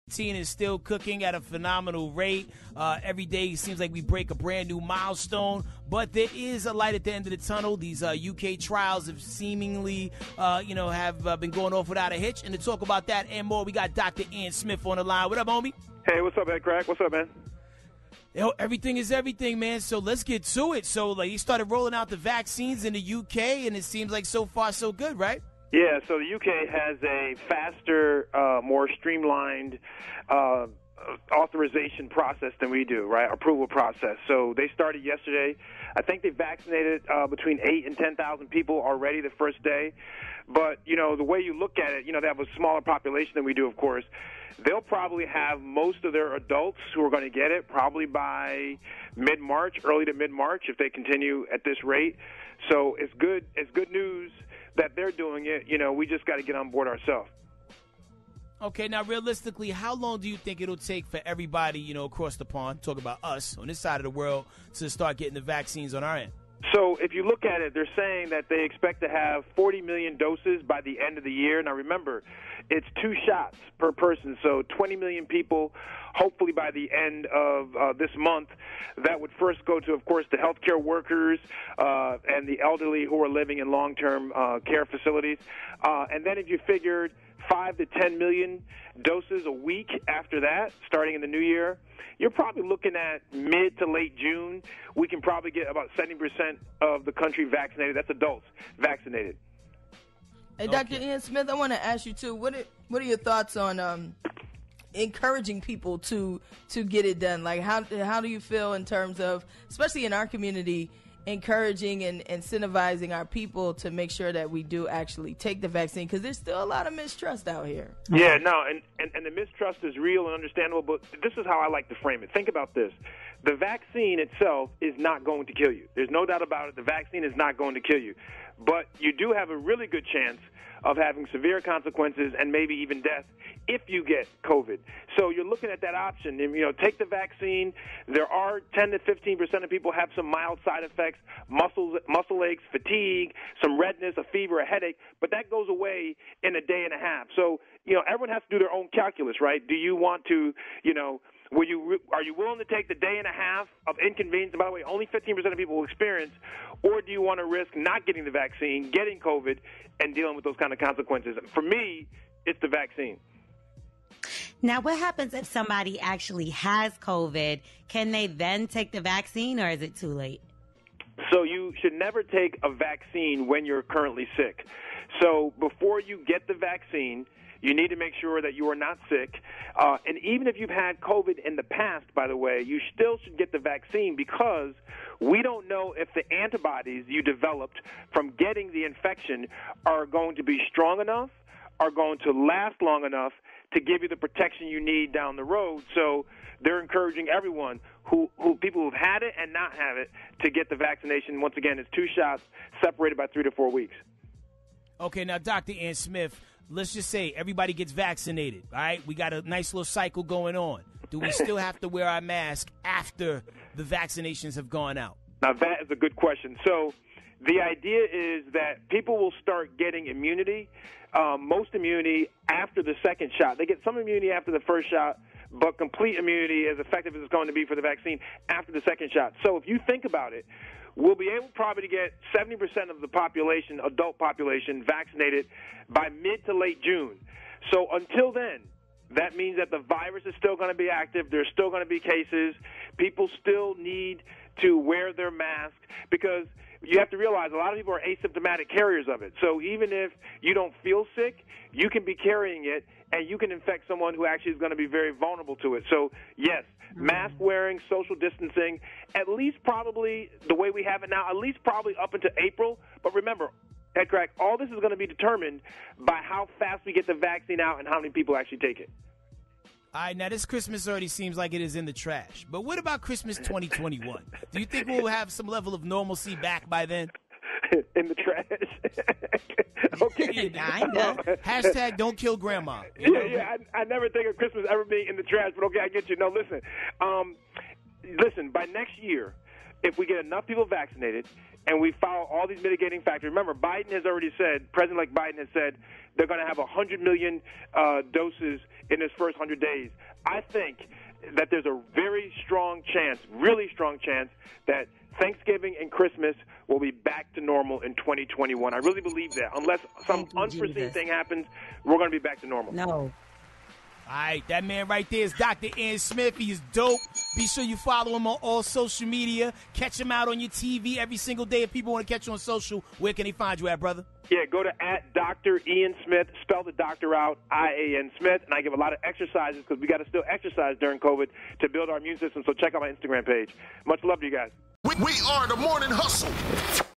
COVID-19 is still cooking at a phenomenal rate. Every day it seems like we break a brand new milestone, but there is a light at the end of the tunnel. These UK trials have seemingly, have been going off without a hitch. And to talk about that and more, we got Dr. Ian Smith on the line. What up, homie? Hey, what's up, man? Crack? What's up, man? Yo, everything is everything, man. So let's get to it. So, he started rolling out the vaccines in the UK, and it seems like so far so good, right? Yeah, so the UK has a faster, more streamlined authorization process than we do, right? Approval process. So they started yesterday. I think they vaccinated between 8,000 and 10,000 people already the first day. But, the way you look at it, they have a smaller population than we do, of course. They'll probably have most of their adults who are going to get it probably by mid-March, early to mid-March, if they continue at this rate. So it's good news that they're doing it. We just got to get on board ourselves. Okay, now realistically, how long do you think it'll take for everybody, across the pond, talk about us on this side of the world, to start getting the vaccines on our end? So if you look at it, they're saying that they expect to have 40 million doses by the end of the year. Now, remember, it's 2 shots per person, so 20 million people, hopefully by the end of this month. That would first go to, of course, the healthcare workers and the elderly who are living in long-term care facilities. And then if you figured 5 to 10 million doses a week after that, starting in the new year, you're probably looking at mid to late June. We can probably get about 70% of the country vaccinated. That's adults vaccinated. Hey, Dr. Ian Smith, I want to ask you, too, what are your thoughts on encouraging people to get it done? Like, how do you feel in terms of, especially in our community, encouraging and incentivizing our people to make sure that we do actually take the vaccine, because there's still a lot of mistrust out here. Yeah, no, and the mistrust is real and understandable, but this is how I like to frame it. Think about this. The vaccine itself is not going to kill you. There's no doubt about it. The vaccine is not going to kill you. But you do have a really good chance of having severe consequences and maybe even death if you get COVID. So you're looking at that option. And, take the vaccine. There are 10 to 15% of people have some mild side effects, muscle aches, fatigue, some redness, a fever, a headache, but that goes away in a day and a half. So, everyone has to do their own calculus, right? Do you want to, are you willing to take the day and a half of inconvenience? And by the way, only 15% of people will experience. Or do you want to risk not getting the vaccine, getting COVID, and dealing with those kind of consequences? For me, it's the vaccine. Now, what happens if somebody actually has COVID? Can they then take the vaccine, or is it too late? So you should never take a vaccine when you're currently sick. So before you get the vaccine, you need to make sure that you are not sick. And even if you've had COVID in the past, by the way, you still should get the vaccine, because we don't know if the antibodies you developed from getting the infection are going to be strong enough, are going to last long enough to give you the protection you need down the road. So they're encouraging everyone people who've had it and not have it to get the vaccination. Once again, it's 2 shots separated by 3 to 4 weeks. Okay, now, Dr. Ian Smith, let's just say everybody gets vaccinated, all right? We got a nice little cycle going on. Do we still have to wear our mask after the vaccinations have gone out? Now, that is a good question. So the idea is that people will start getting immunity, most immunity after the second shot. They get some immunity after the first shot, but complete immunity, as effective as it's going to be for the vaccine, after the second shot. So if you think about it, we'll be able probably to get 70% of the population, adult population, vaccinated by mid to late June. So until then, that means that the virus is still going to be active. There's still going to be cases. People still need to wear their mask, because you have to realize a lot of people are asymptomatic carriers of it. So even if you don't feel sick, you can be carrying it, and you can infect someone who actually is going to be very vulnerable to it. So, yes, mask wearing, social distancing, at least probably the way we have it now, at least probably up into April. But remember, Head Crack, all this is going to be determined by how fast we get the vaccine out and how many people actually take it. All right, now this Christmas already seems like it is in the trash. But what about Christmas 2021? Do you think we'll have some level of normalcy back by then? In the trash? Okay. I know. Hashtag don't kill grandma. Yeah, I never think of Christmas ever being in the trash, but okay, I get you. No, listen. Listen, by next year, if we get enough people vaccinated, and we follow all these mitigating factors. Remember, Biden has already said, President-elect Biden has said, they're going to have 100 million doses in his first 100 days. I think that there's a very strong chance, really strong chance, that Thanksgiving and Christmas will be back to normal in 2021. I really believe that. Unless some unforeseen thing happens, we're going to be back to normal. No. All right, that man right there is Dr. Ian Smith. He is dope. Be sure you follow him on all social media. Catch him out on your TV every single day. If people want to catch you on social, where can they find you at, brother? Yeah, go to @Dr. Ian Smith. Spell the doctor out, I-A-N Smith. And I give a lot of exercises because we got to still exercise during COVID to build our immune system. So check out my Instagram page. Much love to you guys. We are the Morning Hustle.